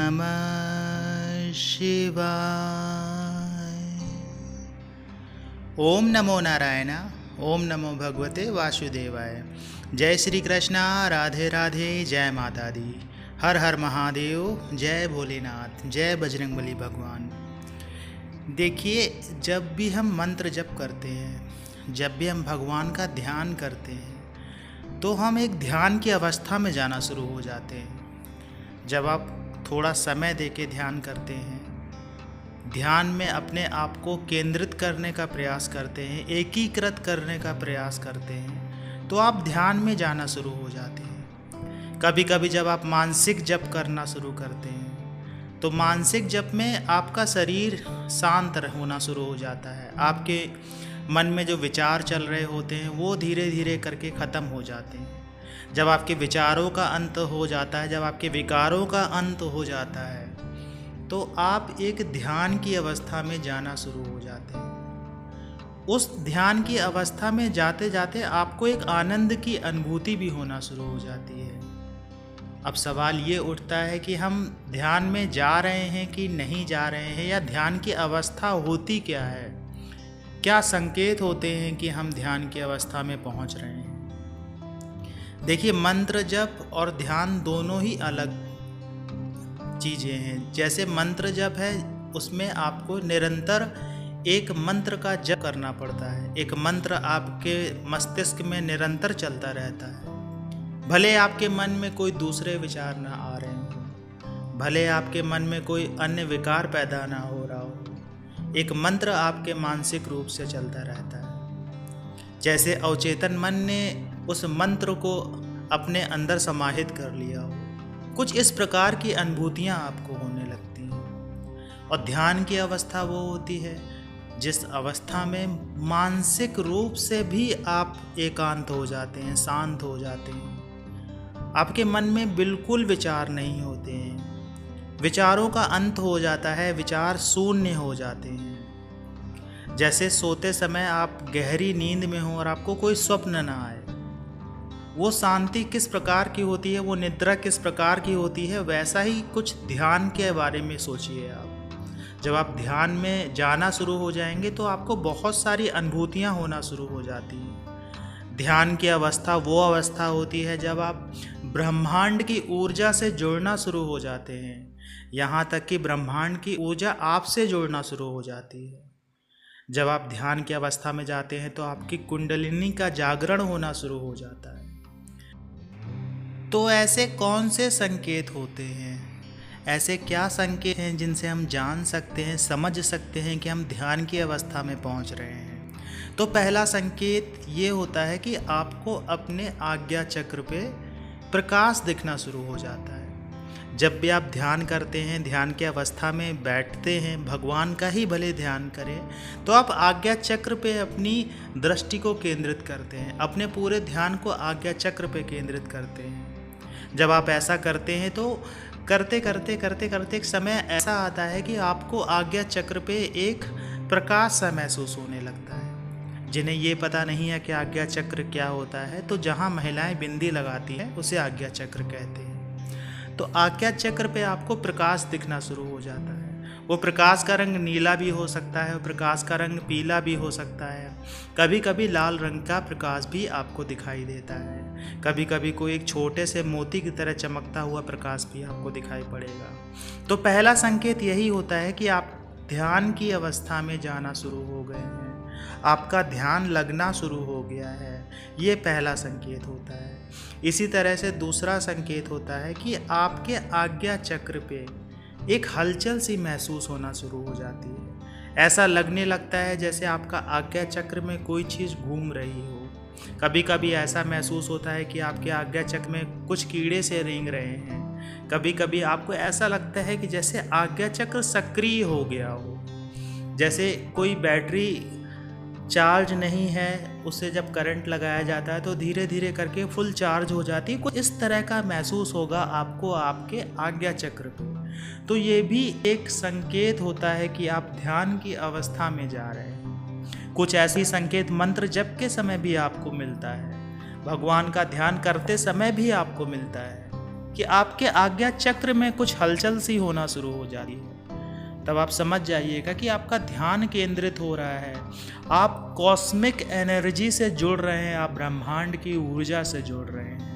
नमः शिवाय। ओम नमो नारायण। ओम नमो भगवते वासुदेवाय। जय श्री कृष्णा, राधे राधे, जय माता दी, हर हर महादेव, जय भोलेनाथ, जय बजरंगबली भगवान। देखिए, जब भी हम मंत्र जप करते हैं, जब भी हम भगवान का ध्यान करते हैं, तो हम एक ध्यान की अवस्था में जाना शुरू हो जाते हैं। जब आप थोड़ा समय देके ध्यान करते हैं, ध्यान में अपने आप को केंद्रित करने का प्रयास करते हैं, एकीकृत करने का प्रयास करते हैं, तो आप ध्यान में जाना शुरू हो जाते हैं। कभी कभी जब आप मानसिक जप करना शुरू करते हैं, तो मानसिक जप में आपका शरीर शांत होना शुरू हो जाता है। आपके मन में जो विचार चल रहे होते हैं वो धीरे धीरे करके ख़त्म हो जाते हैं। जब आपके विचारों का अंत हो जाता है, जब आपके विकारों का अंत हो जाता है, तो आप एक ध्यान की अवस्था में जाना शुरू हो जाते हैं। उस ध्यान की अवस्था में जाते जाते आपको एक आनंद की अनुभूति भी होना शुरू हो जाती है। अब सवाल ये उठता है कि हम ध्यान में जा रहे हैं कि नहीं जा रहे हैं, या ध्यान की अवस्था होती क्या है, क्या संकेत होते हैं कि हम ध्यान की अवस्था में पहुंच रहे हैं। देखिए, मंत्र जप और ध्यान दोनों ही अलग चीज़ें हैं। जैसे मंत्र जप है, उसमें आपको निरंतर एक मंत्र का जप करना पड़ता है। एक मंत्र आपके मस्तिष्क में निरंतर चलता रहता है। भले आपके मन में कोई दूसरे विचार ना आ रहे हों, भले आपके मन में कोई अन्य विकार पैदा ना हो रहा हो, एक मंत्र आपके मानसिक रूप से चलता रहता है। जैसे अवचेतन मन ने उस मंत्र को अपने अंदर समाहित कर लिया हो, कुछ इस प्रकार की अनुभूतियाँ आपको होने लगती हैं। और ध्यान की अवस्था वो होती है जिस अवस्था में मानसिक रूप से भी आप एकांत हो जाते हैं, शांत हो जाते हैं। आपके मन में बिल्कुल विचार नहीं होते हैं, विचारों का अंत हो जाता है, विचार शून्य हो जाते हैं। जैसे सोते समय आप गहरी नींद में हो और आपको कोई स्वप्न ना आए, वो शांति किस प्रकार की होती है, वो निद्रा किस प्रकार की होती है, वैसा ही कुछ ध्यान के बारे में सोचिए आप। जब आप ध्यान में जाना शुरू हो जाएंगे तो आपको बहुत सारी अनुभूतियाँ होना शुरू हो जाती हैं। ध्यान की अवस्था वो अवस्था होती है जब आप ब्रह्मांड की ऊर्जा से जुड़ना शुरू हो जाते हैं, यहाँ तक कि ब्रह्मांड की ऊर्जा आपसे जुड़ना शुरू हो जाती है। जब आप ध्यान की अवस्था में जाते हैं तो आपकी कुंडलिनी का जागरण होना शुरू हो जाता है। तो ऐसे कौन से संकेत होते हैं, ऐसे क्या संकेत हैं जिनसे हम जान सकते हैं, समझ सकते हैं कि हम ध्यान की अवस्था में पहुंच रहे हैं। तो पहला संकेत ये होता है कि आपको अपने आज्ञा चक्र पे प्रकाश दिखना शुरू हो जाता है। जब भी आप ध्यान करते हैं, ध्यान की अवस्था में बैठते हैं, भगवान का ही भले ध्यान करें, तो आप आज्ञा चक्र पे अपनी दृष्टि को केंद्रित करते हैं, अपने पूरे ध्यान को आज्ञा चक्र पे केंद्रित करते हैं। जब आप ऐसा करते हैं तो करते करते करते करते एक समय ऐसा आता है कि आपको आज्ञा चक्र पे एक प्रकाश सा महसूस होने लगता है। जिन्हें ये पता नहीं है कि आज्ञा चक्र क्या होता है, तो जहाँ महिलाएं बिंदी लगाती हैं उसे आज्ञा चक्र कहते हैं। तो आज्ञा चक्र पे आपको प्रकाश दिखना शुरू हो जाता है। वो प्रकाश का रंग नीला भी हो सकता है, प्रकाश का रंग पीला भी हो सकता है, कभी कभी लाल रंग का प्रकाश भी आपको दिखाई देता है, कभी कभी कोई एक छोटे से मोती की तरह चमकता हुआ प्रकाश भी आपको दिखाई पड़ेगा। तो पहला संकेत यही होता है कि आप ध्यान की अवस्था में जाना शुरू हो गए हैं, आपका ध्यान लगना शुरू हो गया है। ये पहला संकेत होता है। इसी तरह से दूसरा संकेत होता है कि आपके आज्ञा चक्र पे एक हलचल सी महसूस होना शुरू हो जाती है। ऐसा लगने लगता है जैसे आपका आज्ञा चक्र में कोई चीज़ घूम रही हो। कभी कभी ऐसा महसूस होता है कि आपके आज्ञा चक्र में कुछ कीड़े से रेंग रहे हैं। कभी कभी आपको ऐसा लगता है कि जैसे आज्ञा चक्र सक्रिय हो गया हो, जैसे कोई बैटरी चार्ज नहीं है, उससे जब करंट लगाया जाता है तो धीरे धीरे करके फुल चार्ज हो जाती है। कुछ इस तरह का महसूस होगा आपको आपके आज्ञा चक्र पे। तो ये भी एक संकेत होता है कि आप ध्यान की अवस्था में जा रहे हैं। कुछ ऐसी संकेत मंत्र जप के समय भी आपको मिलता है, भगवान का ध्यान करते समय भी आपको मिलता है। कि आपके आज्ञा चक्र में कुछ हलचल सी होना शुरू हो जाती है, तब आप समझ जाइएगा कि आपका ध्यान केंद्रित हो रहा है, आप कॉस्मिक एनर्जी से जुड़ रहे हैं, आप ब्रह्मांड की ऊर्जा से जुड़ रहे हैं।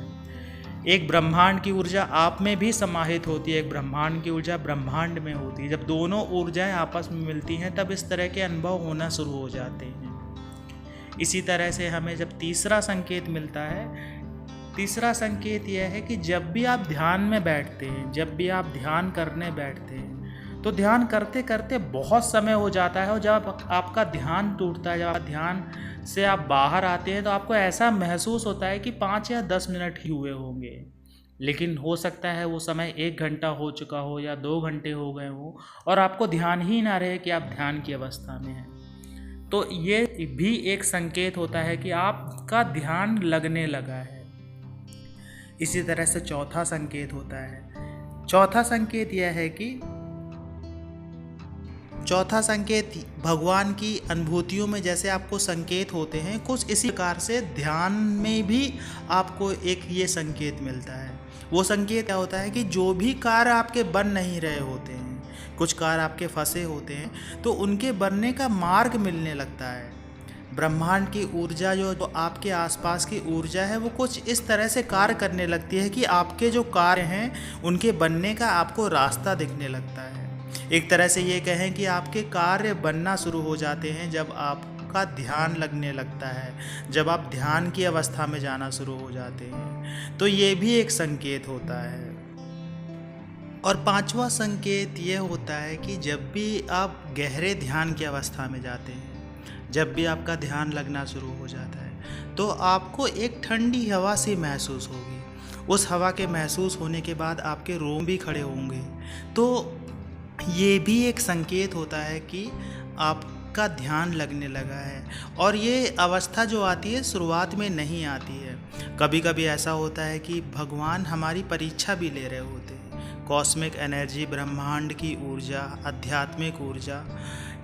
एक ब्रह्मांड की ऊर्जा आप में भी समाहित होती है, एक ब्रह्मांड की ऊर्जा ब्रह्मांड में होती है। जब दोनों ऊर्जाएं आपस में मिलती हैं तब इस तरह के अनुभव होना शुरू हो जाते हैं। इसी तरह से हमें जब तीसरा संकेत मिलता है, तीसरा संकेत यह है कि जब भी आप ध्यान में बैठते हैं, जब भी आप ध्यान करने बैठते हैं, तो ध्यान करते करते बहुत समय हो जाता है और जब आपका ध्यान टूटता है, जब ध्यान से आप बाहर आते हैं तो आपको ऐसा महसूस होता है कि 5 या 10 मिनट ही हुए होंगे, लेकिन हो सकता है वो समय 1 घंटा हो चुका हो या 2 घंटे हो गए हो और आपको ध्यान ही ना रहे कि आप ध्यान की अवस्था में हैं। तो ये भी एक संकेत होता है कि आपका ध्यान लगने लगा है। इसी तरह से चौथा संकेत होता है। चौथा संकेत यह है कि चौथा संकेत भगवान की अनुभूतियों में जैसे आपको संकेत होते हैं, कुछ इसी प्रकार से ध्यान में भी आपको एक ये संकेत मिलता है। वो संकेत क्या होता है कि जो भी कार्य आपके बन नहीं रहे होते हैं, कुछ कार्य आपके फंसे होते हैं, तो उनके बनने का मार्ग मिलने लगता है। ब्रह्मांड की ऊर्जा जो आपके आसपास की ऊर्जा है वो कुछ इस तरह से कार्य करने लगती है कि आपके जो कार्य हैं उनके बनने का आपको रास्ता दिखने लगता है। एक तरह से ये कहें कि आपके कार्य बनना शुरू हो जाते हैं जब आपका ध्यान लगने लगता है, जब आप ध्यान की अवस्था में जाना शुरू हो जाते हैं। तो ये भी एक संकेत होता है। और पांचवा संकेत ये होता है कि जब भी आप गहरे ध्यान की अवस्था में जाते हैं, जब भी आपका ध्यान लगना शुरू हो जाता है, तो आपको एक ठंडी हवा सी महसूस होगी। उस हवा के महसूस होने के बाद आपके रोम भी खड़े होंगे। तो ये भी एक संकेत होता है कि आपका ध्यान लगने लगा है। और ये अवस्था जो आती है शुरुआत में नहीं आती है। कभी कभी ऐसा होता है कि भगवान हमारी परीक्षा भी ले रहे होते हैं। कॉस्मिक एनर्जी, ब्रह्मांड की ऊर्जा, आध्यात्मिक ऊर्जा,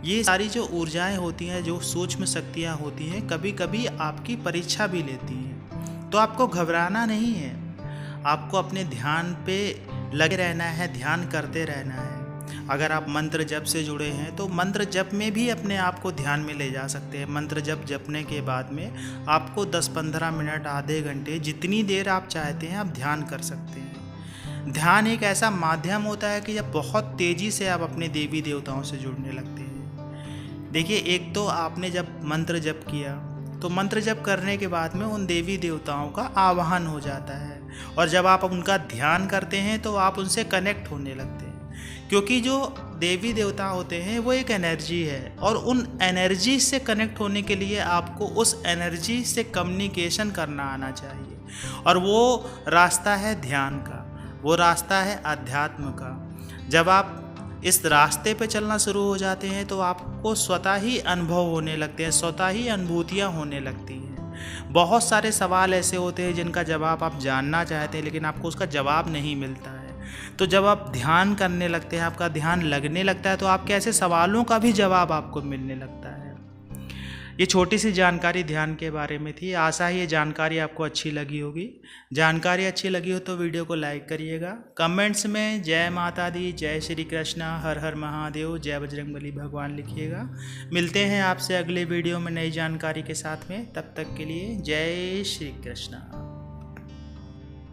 ये सारी जो ऊर्जाएं होती हैं, जो सूक्ष्म शक्तियां होती हैं, कभी कभी आपकी परीक्षा भी लेती हैं। तो आपको घबराना नहीं है, आपको अपने ध्यान पे लगे रहना है, ध्यान करते रहना है। अगर आप मंत्र जप से जुड़े हैं तो मंत्र जप में भी अपने आप को ध्यान में ले जा सकते हैं। मंत्र जप जपने के बाद में आपको 10-15 मिनट, आधे घंटे, जितनी देर आप चाहते हैं आप ध्यान कर सकते हैं। ध्यान एक ऐसा माध्यम होता है कि जब बहुत तेज़ी से आप अपने देवी देवताओं से जुड़ने लगते हैं। देखिए, एक तो आपने जब मंत्र जप किया तो मंत्र जप करने के बाद में उन देवी देवताओं का आवाहन हो जाता है, और जब आप उनका ध्यान करते हैं तो आप उनसे कनेक्ट होने लगते हैं। क्योंकि जो देवी देवता होते हैं वो एक एनर्जी है, और उन एनर्जी से कनेक्ट होने के लिए आपको उस एनर्जी से कम्युनिकेशन करना आना चाहिए। और वो रास्ता है ध्यान का, वो रास्ता है अध्यात्म का। जब आप इस रास्ते पे चलना शुरू हो जाते हैं तो आपको स्वतः ही अनुभव होने लगते हैं, स्वतः ही अनुभूतियाँ होने लगती हैं। बहुत सारे सवाल ऐसे होते हैं जिनका जवाब आप जानना चाहते हैं लेकिन आपको उसका जवाब नहीं मिलता है। तो जब आप ध्यान करने लगते हैं, आपका ध्यान लगने लगता है, तो आपके ऐसे सवालों का भी जवाब आपको मिलने लगता है। ये छोटी सी जानकारी ध्यान के बारे में थी। आशा है ये जानकारी आपको अच्छी लगी होगी। जानकारी अच्छी लगी हो तो वीडियो को लाइक करिएगा। कमेंट्स में जय माता दी, जय श्री कृष्णा, हर हर महादेव, जय बजरंगबली भगवान लिखिएगा। मिलते हैं आपसे अगले वीडियो में नई जानकारी के साथ में। तब तक के लिए जय श्री कृष्णा।